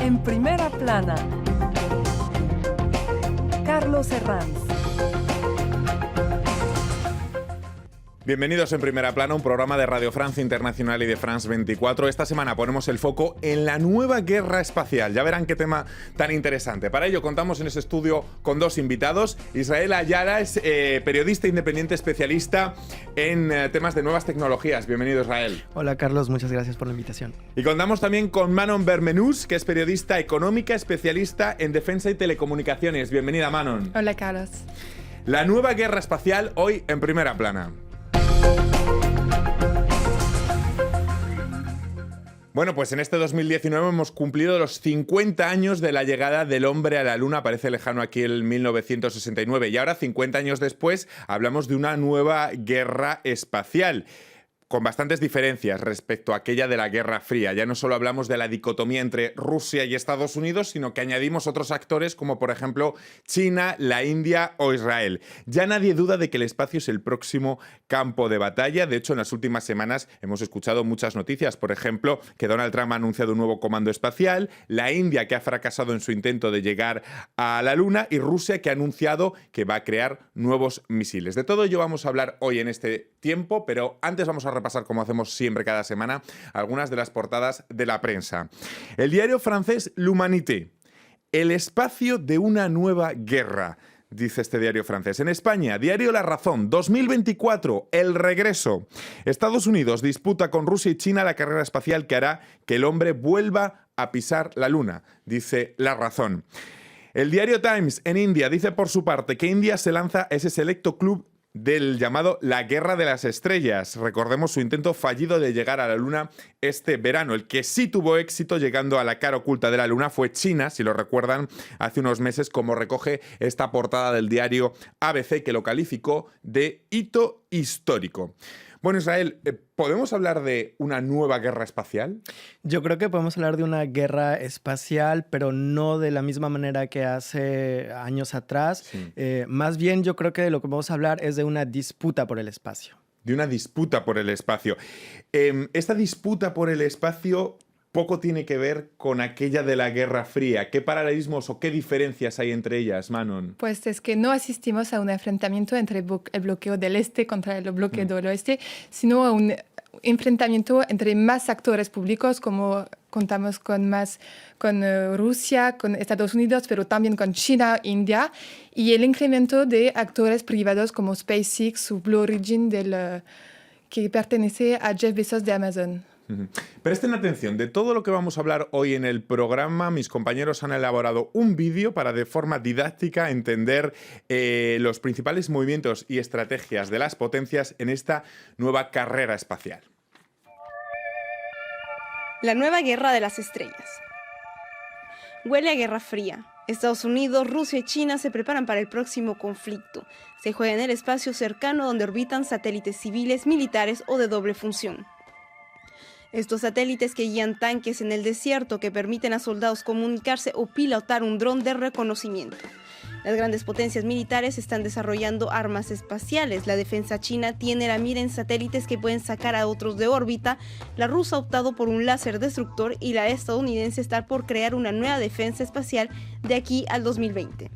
En primera plana, Carlos Herranz. Bienvenidos en Primera Plana, un programa de Radio Francia Internacional y de France 24. Esta semana ponemos el foco en la nueva guerra espacial. Ya verán qué tema tan interesante. Para ello contamos en ese estudio con dos invitados. Israel Ayala es periodista independiente especialista en temas de nuevas tecnologías. Bienvenido, Israel. Hola, Carlos. Muchas gracias por la invitación. Y contamos también con Manon Bermenús, que es periodista económica especialista en defensa y telecomunicaciones. Bienvenida, Manon. Hola, Carlos. La nueva guerra espacial hoy en Primera Plana. Bueno, pues en este 2019 hemos cumplido los 50 años de la llegada del hombre a la Luna. Parece lejano aquí el 1969. Y ahora, 50 años después, hablamos de una nueva guerra espacial, con bastantes diferencias respecto a aquella de la Guerra Fría. Ya no solo hablamos de la dicotomía entre Rusia y Estados Unidos, sino que añadimos otros actores como, por ejemplo, China, la India o Israel. Ya nadie duda de que el espacio es el próximo campo de batalla. De hecho, en las últimas semanas hemos escuchado muchas noticias. Por ejemplo, que Donald Trump ha anunciado un nuevo comando espacial, la India, que ha fracasado en su intento de llegar a la Luna, y Rusia, que ha anunciado que va a crear nuevos misiles. De todo ello vamos a hablar hoy en este tiempo, pero antes vamos a repasar, como hacemos siempre cada semana, algunas de las portadas de la prensa. El diario francés L'Humanité. El espacio de una nueva guerra, dice este diario francés. En España, diario La Razón, 2024, el regreso. Estados Unidos disputa con Rusia y China la carrera espacial que hará que el hombre vuelva a pisar la Luna, dice La Razón. El diario Times en India dice por su parte que India se lanza a ese selecto club del llamado La Guerra de las Estrellas. Recordemos su intento fallido de llegar a la Luna este verano. El que sí tuvo éxito llegando a la cara oculta de la Luna fue China, si lo recuerdan, hace unos meses, como recoge esta portada del diario ABC, que lo calificó de hito histórico. Bueno, Israel, ¿podemos hablar de una nueva guerra espacial? Yo creo que podemos hablar de una guerra espacial, pero no de la misma manera que hace años atrás. Sí. Más bien, yo creo que de lo que vamos a hablar es de una disputa por el espacio. De una disputa por el espacio. Esta disputa por el espacio poco tiene que ver con aquella de la Guerra Fría. ¿Qué paralelismos o qué diferencias hay entre ellas, Manon? Pues es que no asistimos a un enfrentamiento entre el bloqueo del este contra el bloqueo del oeste, sino a un enfrentamiento entre más actores públicos, como contamos con Rusia, con Estados Unidos, pero también con China, India, y el incremento de actores privados como SpaceX o Blue Origin, que pertenece a Jeff Bezos de Amazon. Presten atención, de todo lo que vamos a hablar hoy en el programa, mis compañeros han elaborado un vídeo para de forma didáctica entender los principales movimientos y estrategias de las potencias en esta nueva carrera espacial. La nueva guerra de las estrellas. Huele a Guerra Fría. Estados Unidos, Rusia y China se preparan para el próximo conflicto. Se juega en el espacio cercano donde orbitan satélites civiles, militares o de doble función. Estos satélites que guían tanques en el desierto, que permiten a soldados comunicarse o pilotar un dron de reconocimiento. Las grandes potencias militares están desarrollando armas espaciales. La defensa china tiene la mira en satélites que pueden sacar a otros de órbita. La rusa ha optado por un láser destructor y la estadounidense está por crear una nueva defensa espacial de aquí al 2020.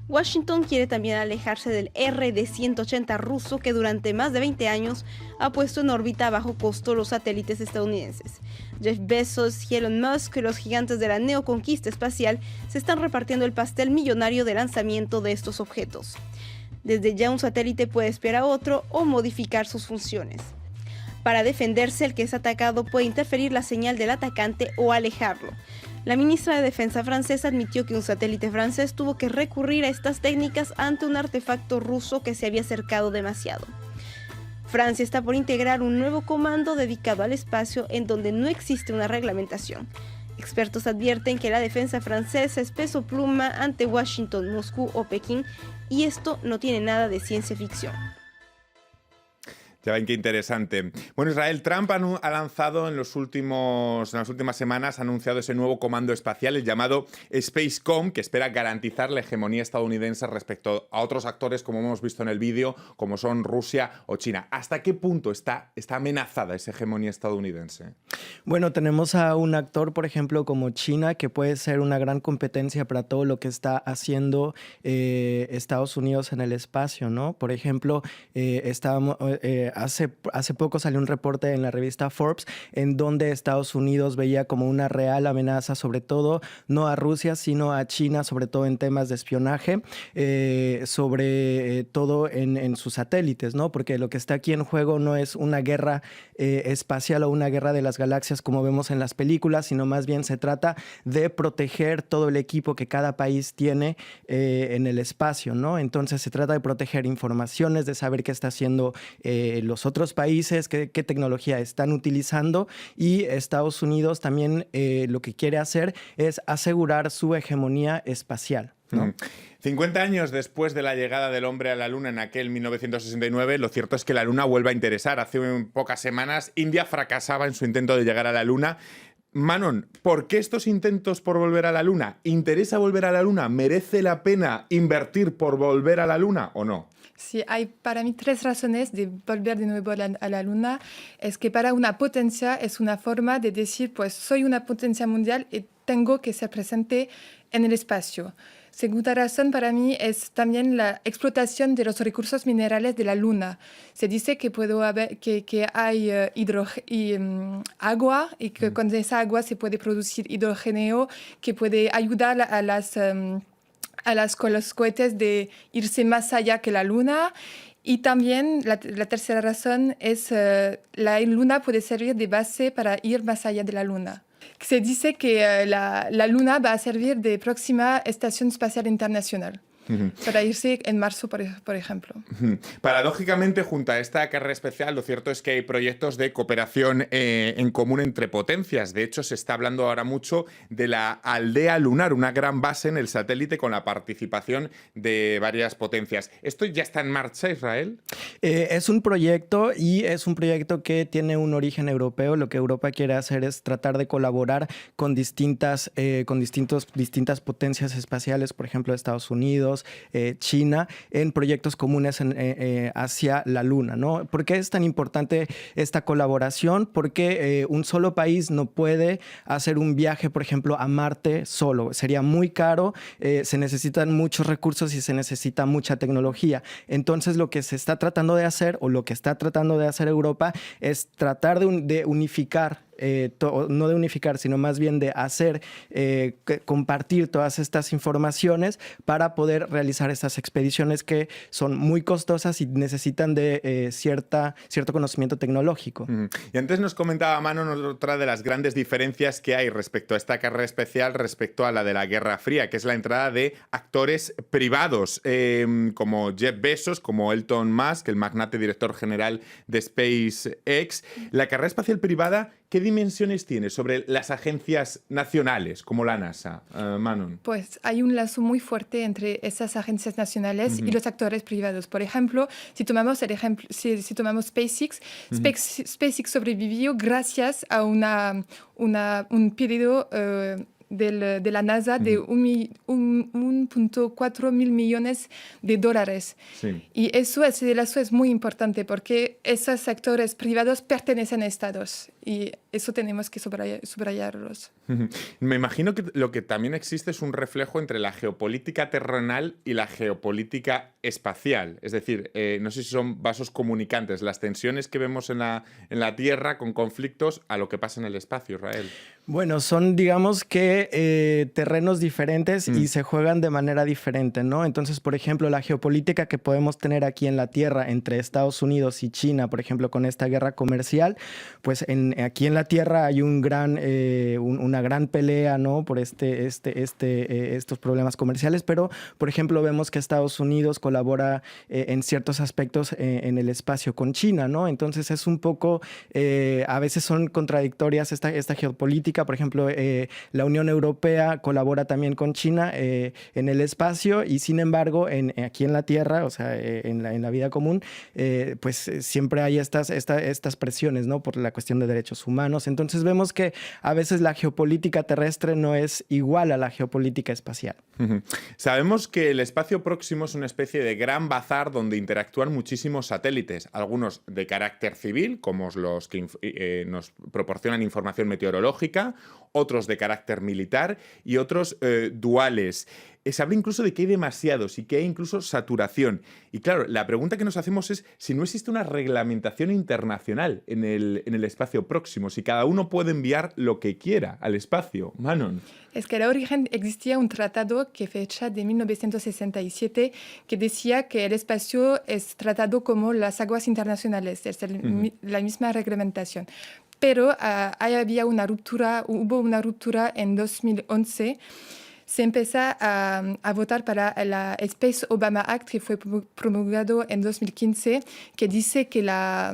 Washington quiere también alejarse del RD-180 ruso, que durante más de 20 años ha puesto en órbita a bajo costo los satélites estadounidenses. Jeff Bezos y Elon Musk, los gigantes de la neoconquista espacial, se están repartiendo el pastel millonario de lanzamiento de estos objetos. Desde ya un satélite puede espiar a otro o modificar sus funciones. Para defenderse, el que es atacado puede interferir la señal del atacante o alejarlo. La ministra de Defensa francesa admitió que un satélite francés tuvo que recurrir a estas técnicas ante un artefacto ruso que se había acercado demasiado. Francia está por integrar un nuevo comando dedicado al espacio en donde no existe una reglamentación. Expertos advierten que la defensa francesa es peso pluma ante Washington, Moscú o Pekín, y esto no tiene nada de ciencia ficción. Ya ven qué interesante. Bueno, Israel, Trump ha lanzado en las últimas semanas, ha anunciado ese nuevo comando espacial, el llamado Spacecom, que espera garantizar la hegemonía estadounidense respecto a otros actores, como hemos visto en el vídeo, como son Rusia o China. ¿Hasta qué punto está amenazada esa hegemonía estadounidense? Bueno, tenemos a un actor, por ejemplo, como China, que puede ser una gran competencia para todo lo que está haciendo Estados Unidos en el espacio, ¿no? Por ejemplo, hace poco salió un reporte en la revista Forbes en donde Estados Unidos veía como una real amenaza, sobre todo no a Rusia, sino a China, sobre todo en temas de espionaje, sobre todo en sus satélites, ¿no? Porque lo que está aquí en juego no es una guerra espacial o una guerra de las galaxias como vemos en las películas, sino más bien se trata de proteger todo el equipo que cada país tiene en el espacio, ¿no? Entonces se trata de proteger informaciones, de saber qué está haciendo los otros países, qué tecnología están utilizando, y Estados Unidos también lo que quiere hacer es asegurar su hegemonía espacial, ¿no? 50 años después de la llegada del hombre a la Luna en aquel 1969, lo cierto es que la Luna vuelve a interesar. Hace pocas semanas India fracasaba en su intento de llegar a la Luna. Manon, ¿por qué estos intentos por volver a la Luna? ¿Interesa volver a la Luna? ¿Merece la pena invertir por volver a la Luna o no? Sí, hay para mí 3 razones de volver de nuevo a la Luna. Es que para una potencia es una forma de decir, pues soy una potencia mundial y tengo que ser presente en el espacio. Segunda razón para mí es también la explotación de los recursos minerales de la Luna. Se dice que hay agua y que con esa agua se puede producir hidrógeno que puede ayudar con los cohetes de irse más allá que la Luna. Y también la tercera razón es la Luna puede servir de base para ir más allá de la Luna. Se dice que la Luna va a servir de próxima Estación Espacial Internacional. Para irse en marzo, por ejemplo. Paradójicamente, junto a esta carrera especial, lo cierto es que hay proyectos de cooperación en común entre potencias. De hecho, se está hablando ahora mucho de la aldea lunar, una gran base en el satélite con la participación de varias potencias. ¿Esto ya está en marcha, Israel? Es un proyecto y es un proyecto que tiene un origen europeo. Lo que Europa quiere hacer es tratar de colaborar con distintas potencias espaciales, por ejemplo, Estados Unidos, China, en proyectos comunes hacia la Luna, ¿no? ¿Por qué es tan importante esta colaboración? Porque un solo país no puede hacer un viaje, por ejemplo, a Marte solo. Sería muy caro, se necesitan muchos recursos y se necesita mucha tecnología. Entonces, lo que se está tratando de hacer, o lo que está tratando de hacer Europa, es tratar de unificar, no de unificar, sino más bien de hacer, compartir todas estas informaciones para poder realizar estas expediciones que son muy costosas y necesitan de cierto conocimiento tecnológico. Y antes nos comentaba Manon otra de las grandes diferencias que hay respecto a esta carrera especial respecto a la de la Guerra Fría, que es la entrada de actores privados, como Jeff Bezos, como Elon Musk, el magnate director general de SpaceX. La carrera espacial privada, ¿qué dimensiones tiene sobre las agencias nacionales como la NASA, Manon? Pues hay un lazo muy fuerte entre esas agencias nacionales y los actores privados. Por ejemplo, si tomamos SpaceX, SpaceX sobrevivió gracias a un pedido de la NASA de 1.4 mil millones de dólares. Sí. Y ese lazo es muy importante porque esos sectores privados pertenecen a estados y eso tenemos que subrayarlos. Me imagino que lo que también existe es un reflejo entre la geopolítica terrenal y la geopolítica espacial. Es decir, no sé si son vasos comunicantes, las tensiones que vemos en la Tierra con conflictos a lo que pasa en el espacio, Israel. Bueno, son, digamos que, terrenos diferentes y se juegan de manera diferente, ¿no? Entonces, por ejemplo, la geopolítica que podemos tener aquí en la Tierra entre Estados Unidos y China, por ejemplo, con esta guerra comercial, pues en aquí en la Tierra hay una gran pelea, ¿no? Por estos problemas comerciales, pero, por ejemplo, vemos que Estados Unidos colabora en ciertos aspectos en el espacio con China, ¿no? Entonces es un poco, a veces son contradictorias esta geopolítica. Por ejemplo, la Unión Europea colabora también con China en el espacio y, sin embargo, aquí en la Tierra, o sea, en la vida común, pues siempre hay estas presiones, ¿no? Por la cuestión de derechos humanos. Entonces vemos que a veces la geopolítica terrestre no es igual a la geopolítica espacial. Sabemos que el espacio próximo es una especie de gran bazar donde interactúan muchísimos satélites, algunos de carácter civil, como los que nos proporcionan información meteorológica, otros de carácter militar y otros duales. Se habla incluso de que hay demasiados y que hay incluso saturación. Y claro, la pregunta que nos hacemos es si no existe una reglamentación internacional en el espacio próximo, si cada uno puede enviar lo que quiera al espacio. Manon. Es que al origen existía un tratado que fecha de 1967 que decía que el espacio es tratado como las aguas internacionales, es la misma reglamentación. Pero hubo una ruptura en 2011. Se empezó a votar para el Space Obama Act, que fue promulgado en 2015, que dice que la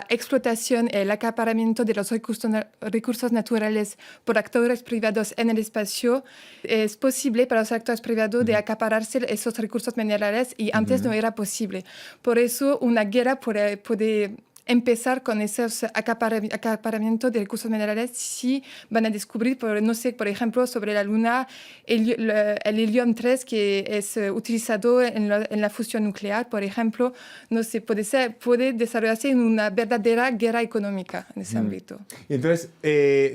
explotación y el acaparamiento de los recursos naturales por actores privados en el espacio es posible para los actores privados de acapararse esos recursos minerales y antes no era posible. Por eso una guerra puede empezar con esos acaparamientos de recursos minerales si van a descubrir, no sé, por ejemplo, sobre la Luna, el helium-3 que es utilizado en la fusión nuclear, por ejemplo, no sé, puede desarrollarse en una verdadera guerra económica en ese ámbito. Y entonces,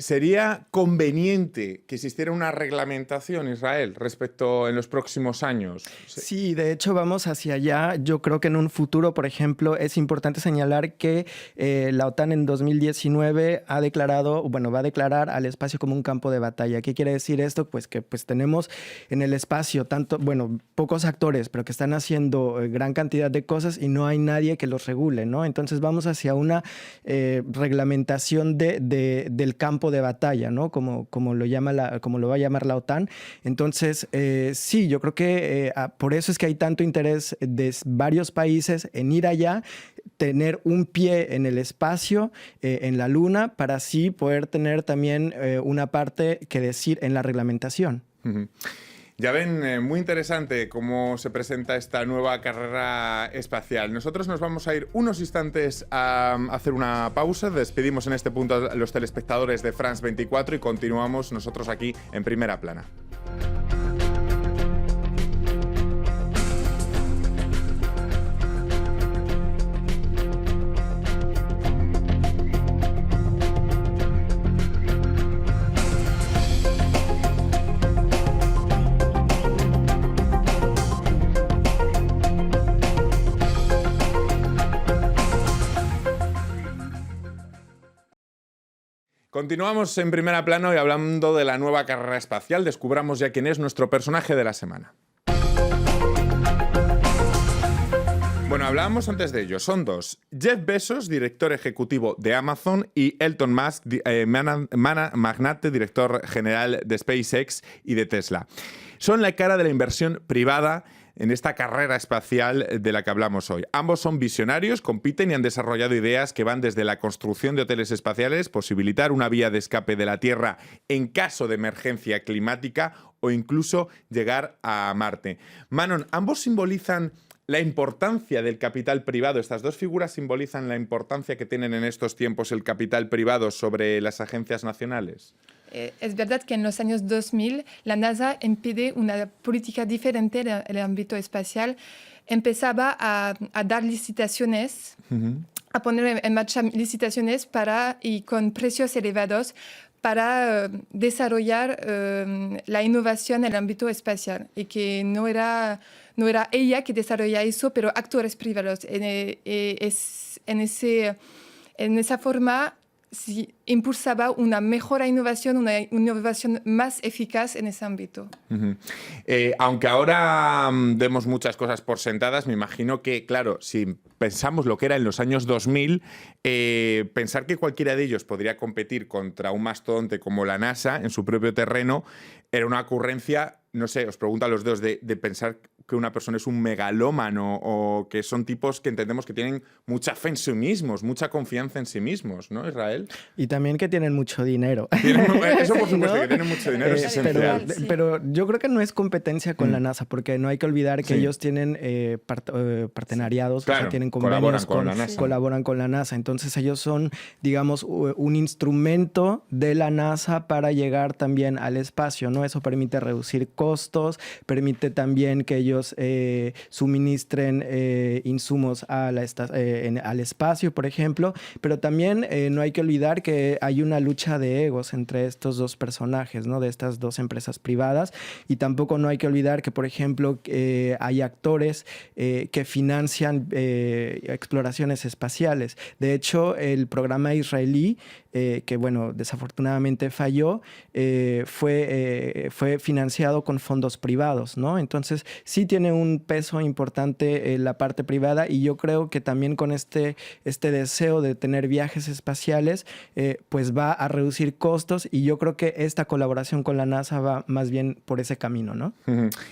¿sería conveniente que existiera una reglamentación, Israel, respecto en los próximos años? Sí, de hecho vamos hacia allá. Yo creo que en un futuro, por ejemplo, es importante señalar que la OTAN en 2019 va a declarar al espacio como un campo de batalla. ¿Qué quiere decir esto? Pues que tenemos en el espacio pocos actores, pero que están haciendo gran cantidad de cosas y no hay nadie que los regule, ¿no? Entonces vamos hacia una reglamentación del campo de batalla, ¿no? Como lo va a llamar la OTAN. Entonces, sí, yo creo que por eso es que hay tanto interés de varios países en ir allá, tener un pie en el espacio, en la Luna, para así poder tener también una parte que decir en la reglamentación. Ya ven, muy interesante cómo se presenta esta nueva carrera espacial. Nosotros nos vamos a ir unos instantes a hacer una pausa. Despedimos en este punto a los telespectadores de France 24 y continuamos nosotros aquí en Primera Plana. Continuamos en Primera Plana y hablando de la nueva carrera espacial. Descubramos ya quién es nuestro personaje de la semana. Bueno, hablábamos antes de ello. Son dos. Jeff Bezos, director ejecutivo de Amazon, y Elon Musk, magnate, director general de SpaceX y de Tesla. Son la cara de la inversión privada en esta carrera espacial de la que hablamos hoy. Ambos son visionarios, compiten y han desarrollado ideas que van desde la construcción de hoteles espaciales, posibilitar una vía de escape de la Tierra en caso de emergencia climática o incluso llegar a Marte. Manon, ambos simbolizan la importancia del capital privado. Estas dos figuras simbolizan la importancia que tienen en estos tiempos el capital privado sobre las agencias nacionales. Es verdad que en los años 2000 la NASA impide una política diferente en el ámbito espacial. Empezaba a dar licitaciones, a poner en marcha licitaciones y con precios elevados para desarrollar la innovación en el ámbito espacial. Y que no era ella que desarrolla eso, pero actores privados. En esa forma si impulsaba una mejor innovación, una innovación más eficaz en ese ámbito. Aunque ahora demos muchas cosas por sentadas, me imagino que, claro, si pensamos lo que era en los años 2000, pensar que cualquiera de ellos podría competir contra un mastodonte como la NASA en su propio terreno era una ocurrencia, no sé, os pregunto a los dos, de pensar que una persona es un megalómano o que son tipos que entendemos que tienen mucha fe en sí mismos, mucha confianza en sí mismos, ¿no, Israel? Y también que tienen mucho dinero. Eso por supuesto, ¿no? que tienen mucho dinero, es esencial. Pero yo creo que no es competencia con la NASA, porque no hay que olvidar que ellos tienen partenariados, claro, o sea, tienen convenios colaboran con la NASA. Entonces ellos son, digamos, un instrumento de la NASA para llegar también al espacio, ¿no? Eso permite reducir costos, permite también que ellos suministren insumos al espacio, por ejemplo, pero también no hay que olvidar que hay una lucha de egos entre estos dos personajes, ¿no? De estas dos empresas privadas, y tampoco no hay que olvidar que, por ejemplo, hay actores que financian exploraciones espaciales. De hecho, el programa israelí, que bueno, desafortunadamente falló, fue financiado con fondos privados, ¿no? Entonces, sí tiene un peso importante la parte privada, y yo creo que también con este deseo de tener viajes espaciales, pues va a reducir costos, y yo creo que esta colaboración con la NASA va más bien por ese camino, ¿no?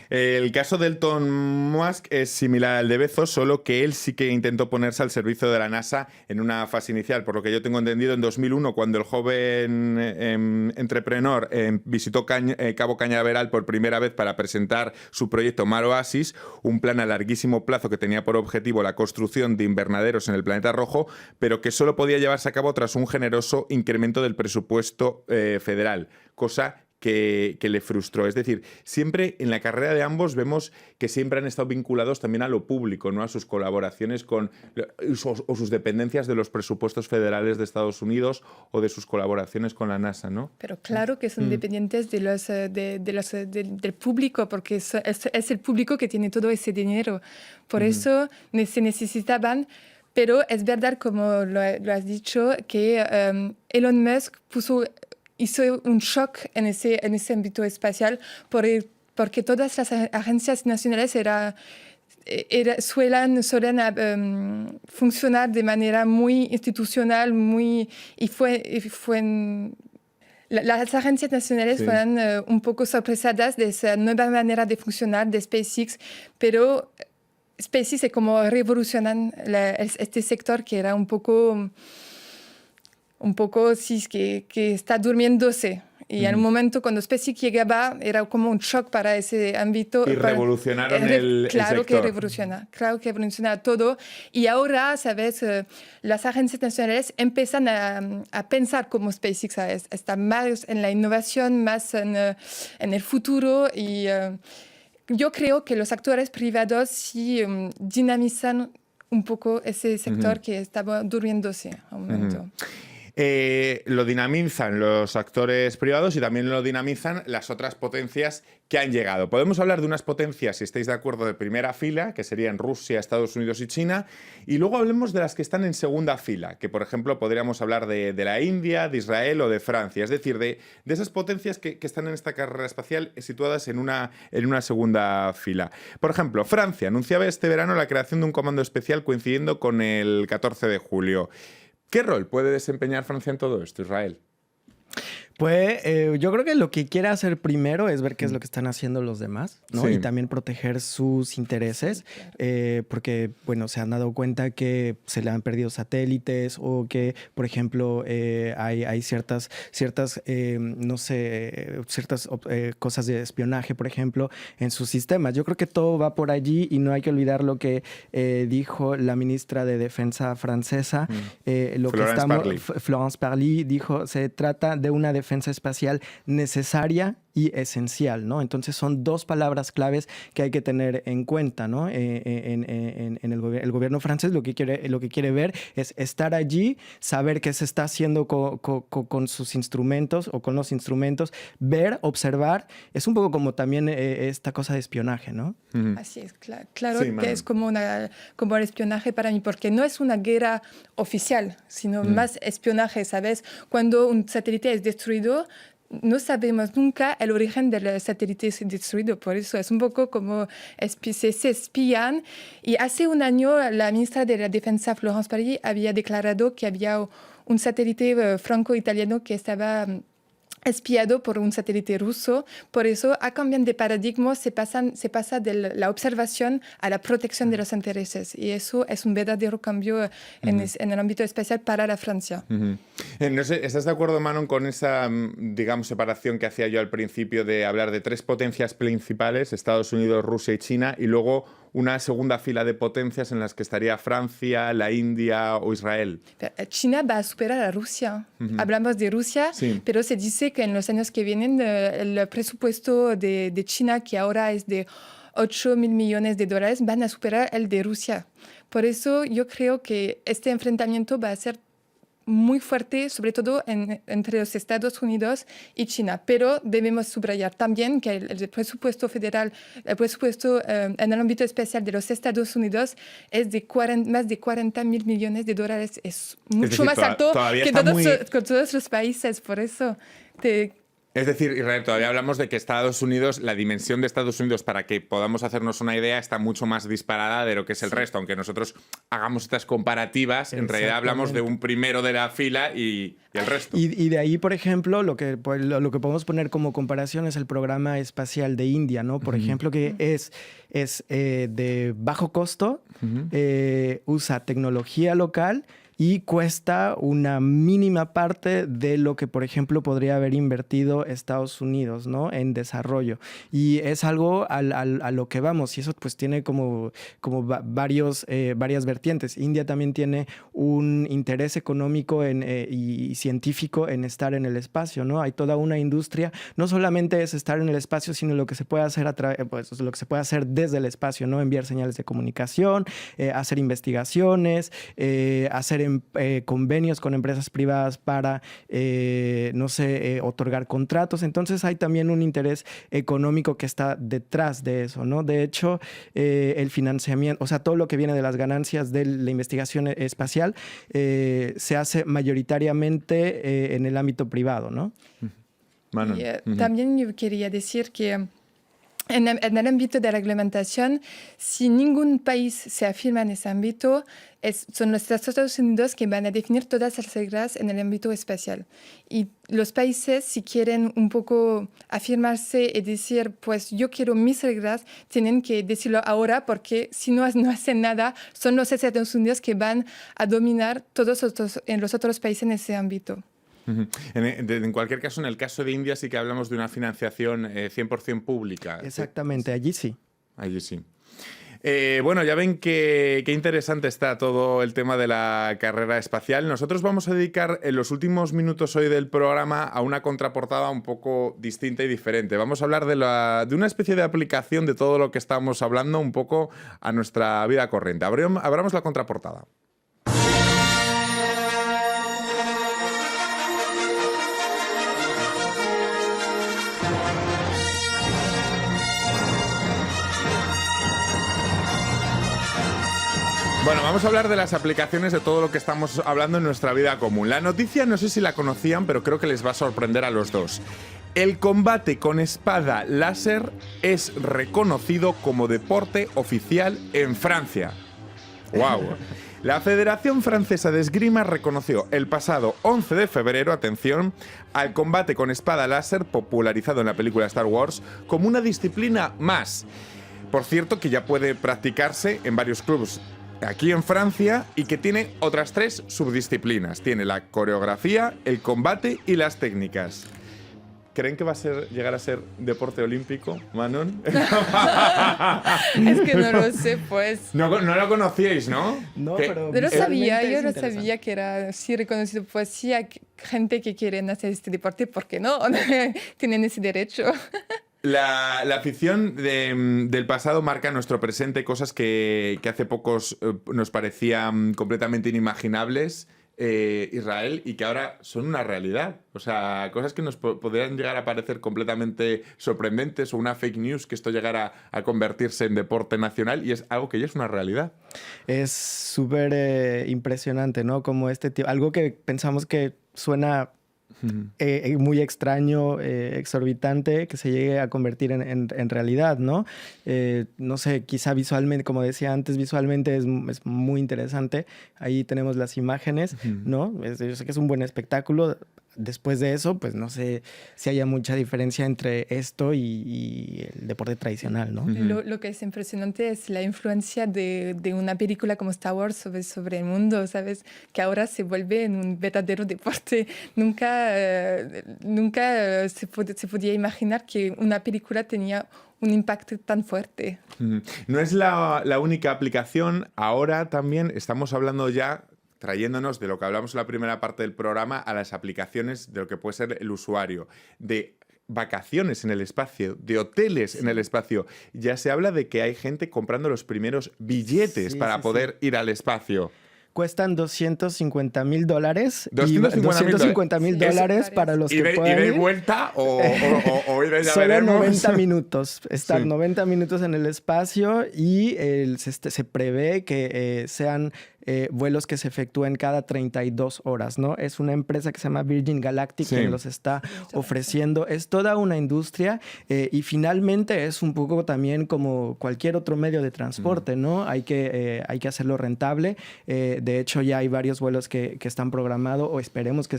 El caso de Elon Musk es similar al de Bezos, solo que él sí que intentó ponerse al servicio de la NASA en una fase inicial. Por lo que yo tengo entendido, en 2001, cuando el joven entrepreneur visitó Cabo Cañaveral por primera vez para presentar su proyecto Mar Oasis, un plan a larguísimo plazo que tenía por objetivo la construcción de invernaderos en el planeta rojo, pero que solo podía llevarse a cabo tras un generoso incremento del presupuesto federal, cosa que le frustró. Es decir, siempre en la carrera de ambos vemos que siempre han estado vinculados también a lo público, ¿no? A sus colaboraciones con o sus dependencias de los presupuestos federales de Estados Unidos o de sus colaboraciones con la NASA, ¿no? Pero claro que son dependientes del público, porque es el público que tiene todo ese dinero. Por eso se necesitaban. Pero es verdad, como lo has dicho, que Elon Musk hizo un shock en ese ámbito espacial porque todas las agencias nacionales suelen funcionar de manera muy institucional, las agencias nacionales fueron un poco sorpresadas de esa nueva manera de funcionar de SpaceX, pero SpaceX es como revolucionan este sector que era un poco sí, que está durmiéndose. Y en un momento cuando SpaceX llegaba era como un shock para ese ámbito. Y revolucionaron el Claro sector. Claro que revoluciona todo. Y ahora, ¿sabes? Las agencias nacionales empiezan a pensar como SpaceX está más en la innovación, más en el futuro. Y yo creo que los actores privados sí dinamizan un poco ese sector que estaba durmiéndose a un momento. Lo dinamizan los actores privados y también lo dinamizan las otras potencias que han llegado. Podemos hablar de unas potencias, si estáis de acuerdo, de primera fila, que serían Rusia, Estados Unidos y China, y luego hablemos de las que están en segunda fila, que por ejemplo podríamos hablar de la India, de Israel o de Francia, es decir, de esas potencias que están en esta carrera espacial situadas en una segunda fila. Por ejemplo, Francia anunciaba este verano la creación de un comando especial coincidiendo con el 14 de julio. ¿Qué rol puede desempeñar Francia en todo esto, Israel? Pues yo creo que lo que quiere hacer primero es ver qué es lo que están haciendo los demás, ¿no? Sí. Y también proteger sus intereses, porque, bueno, se han dado cuenta que se le han perdido satélites o que, por ejemplo, hay ciertas no sé, ciertas cosas de espionaje, por ejemplo, en sus sistemas. Yo creo que todo va por allí y no hay que olvidar lo que dijo la ministra de Defensa francesa. Florence Parly dijo, se trata de una defensa espacial necesaria y esencial, ¿no? Entonces son dos palabras claves que hay que tener en cuenta, ¿no? El gobierno francés lo que quiere ver es estar allí, saber qué se está haciendo con sus instrumentos o con los instrumentos, ver, observar. Es un poco como también esta cosa de espionaje, ¿no? Así es, claro Sí, que Manon. es como el espionaje para mí, porque no es una guerra oficial, sino más espionaje, ¿sabes? Cuando un satélite es destruido, no sabemos nunca el origen del satélite destruido, por eso es un poco como se espían. Y hace un año la ministra de la Defensa, Florence Parly, había declarado que había un satélite franco-italiano que estaba espiado por un satélite ruso. Por eso, a cambiar de paradigma, se pasa de la observación a la protección de los intereses. Y eso es un verdadero cambio en el ámbito espacial para la Francia. No sé, ¿estás de acuerdo, Manon, con esa, digamos, separación que hacía yo al principio de hablar de tres potencias principales, Estados Unidos, Rusia y China, y luego una segunda fila de potencias en las que estaría Francia, la India o Israel? China va a superar a Rusia. Hablamos de Rusia, Sí. pero se dice que en los años que vienen el presupuesto de China, que ahora es de 8.000 millones de dólares, van a superar el de Rusia. Por eso yo creo que este enfrentamiento va a ser muy fuerte, sobre todo entre los Estados Unidos y China. Pero debemos subrayar también que el presupuesto federal, el presupuesto en el ámbito especial de los Estados Unidos es de más de 40.000 millones de dólares. Es mucho decir, más alto todavía que está con todos los países. Por eso Es decir, Israel, todavía hablamos de que Estados Unidos, la dimensión de Estados Unidos, para que podamos hacernos una idea, está mucho más disparada de lo que es el resto. Aunque nosotros hagamos estas comparativas, en realidad hablamos de un primero de la fila y el resto. Y de ahí, por ejemplo, lo que podemos poner como comparación es el programa espacial de India, ¿no? Por ejemplo, que es de bajo costo, usa tecnología local y cuesta una mínima parte de lo que, por ejemplo, podría haber invertido Estados Unidos, ¿no? En desarrollo. Y es algo a lo que vamos. Y eso pues tiene como varias vertientes. India también tiene un interés económico y científico en estar en el espacio, ¿no? Hay toda una industria. No solamente es estar en el espacio, sino lo que se puede hacer lo que se puede hacer desde el espacio, ¿no? Enviar señales de comunicación, hacer investigaciones, hacer convenios con empresas privadas para, otorgar contratos. Entonces hay también un interés económico que está detrás de eso, ¿no? De hecho, el financiamiento, o sea, todo lo que viene de las ganancias de la investigación espacial se hace mayoritariamente en el ámbito privado, ¿no? Manon. Y, también yo quería decir que en el ámbito de reglamentación, si ningún país se afirma en ese ámbito, son los Estados Unidos que van a definir todas las reglas en el ámbito espacial. Y los países, si quieren un poco afirmarse y decir, pues yo quiero mis reglas, tienen que decirlo ahora, porque si no hacen nada, son los Estados Unidos que van a dominar todos los otros países en ese ámbito. En cualquier caso, en el caso de India sí que hablamos de una financiación 100% pública. Exactamente, allí sí. Allí sí. Bueno, ya ven qué interesante está todo el tema de la carrera espacial. Nosotros vamos a dedicar en los últimos minutos hoy del programa a una contraportada un poco distinta y diferente. Vamos a hablar de una especie de aplicación de todo lo que estamos hablando un poco a nuestra vida corriente. Abramos la contraportada. Bueno, vamos a hablar de las aplicaciones de todo lo que estamos hablando en nuestra vida común. La noticia no sé si la conocían, pero creo que les va a sorprender a los dos. El combate con espada láser es reconocido como deporte oficial en Francia. ¡Wow! La Federación Francesa de Esgrima reconoció el pasado 11 de febrero, atención, al combate con espada láser popularizado en la película Star Wars como una disciplina más. Por cierto, que ya puede practicarse en varios clubes aquí en Francia y que tiene otras 3 subdisciplinas. Tiene la coreografía, el combate y las técnicas. ¿Creen que va a llegar a ser deporte olímpico, Manon? Es que no lo sé, pues. No lo conocíais, ¿no? No, ¿Qué? pero Yo lo visualmente sabía, es yo lo interesante. sabía que era así reconocido. Pues sí, gente que quiere hacer este deporte, ¿por qué no? Tienen ese derecho. La ficción del pasado marca nuestro presente, cosas que hace pocos nos parecían completamente inimaginables, Israel, y que ahora son una realidad. O sea, cosas que nos podrían llegar a parecer completamente sorprendentes, o una fake news, que esto llegara a convertirse en deporte nacional, y es algo que ya es una realidad. Es súper impresionante, ¿no? Como algo que pensamos que suena muy extraño, exorbitante, que se llegue a convertir en realidad, ¿no? No sé, quizá visualmente, como decía antes, visualmente es muy interesante. Ahí tenemos las imágenes, ¿no? Yo sé que es un buen espectáculo. Después de eso, pues no sé si haya mucha diferencia entre esto y el deporte tradicional, ¿no? Lo que es impresionante es la influencia de una película como Star Wars sobre el mundo, ¿sabes? Que ahora se vuelve en un verdadero deporte. Nunca se podía imaginar que una película tenía un impacto tan fuerte. No es la única aplicación. Ahora también estamos hablando ya, trayéndonos de lo que hablamos en la primera parte del programa a las aplicaciones de lo que puede ser el usuario, de vacaciones en el espacio, de hoteles en el espacio. Ya se habla de que hay gente comprando los primeros billetes para poder ir al espacio. Cuestan $250,000. $250,000 para los que puedan ¿Ida y ir. vuelta o ida y ya Solo veremos? 90 minutos. Estar Sí. 90 minutos en el espacio y se prevé que sean vuelos que se efectúen cada 32 horas, ¿no? Es una empresa que se llama Virgin Galactic quien los está ofreciendo. Es toda una industria y finalmente es un poco también como cualquier otro medio de transporte, ¿no? Hay que hacerlo rentable. De hecho, ya hay varios vuelos que están programados o esperemos que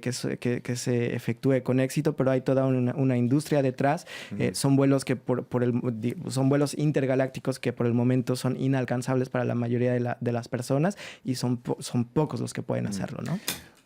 que se efectúe con éxito, pero hay toda una industria detrás. Son vuelos que son vuelos intergalácticos que por el momento son inalcanzables para la mayoría de las personas y son pocos los que pueden hacerlo, ¿no?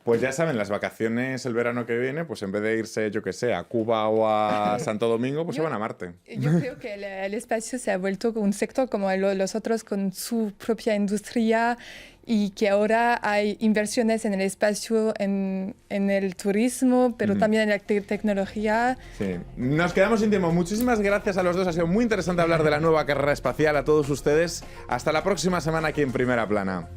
Pues ya saben, las vacaciones el verano que viene, pues en vez de irse, yo que sé, a Cuba o a Santo Domingo, pues se van a Marte. Yo creo que el espacio se ha vuelto un sector como los otros con su propia industria y que ahora hay inversiones en el espacio, en el turismo, pero también en la tecnología. Sí. Nos quedamos sin tiempo. Muchísimas gracias a los dos. Ha sido muy interesante hablar de la nueva carrera espacial. A todos ustedes. Hasta la próxima semana aquí en Primera Plana.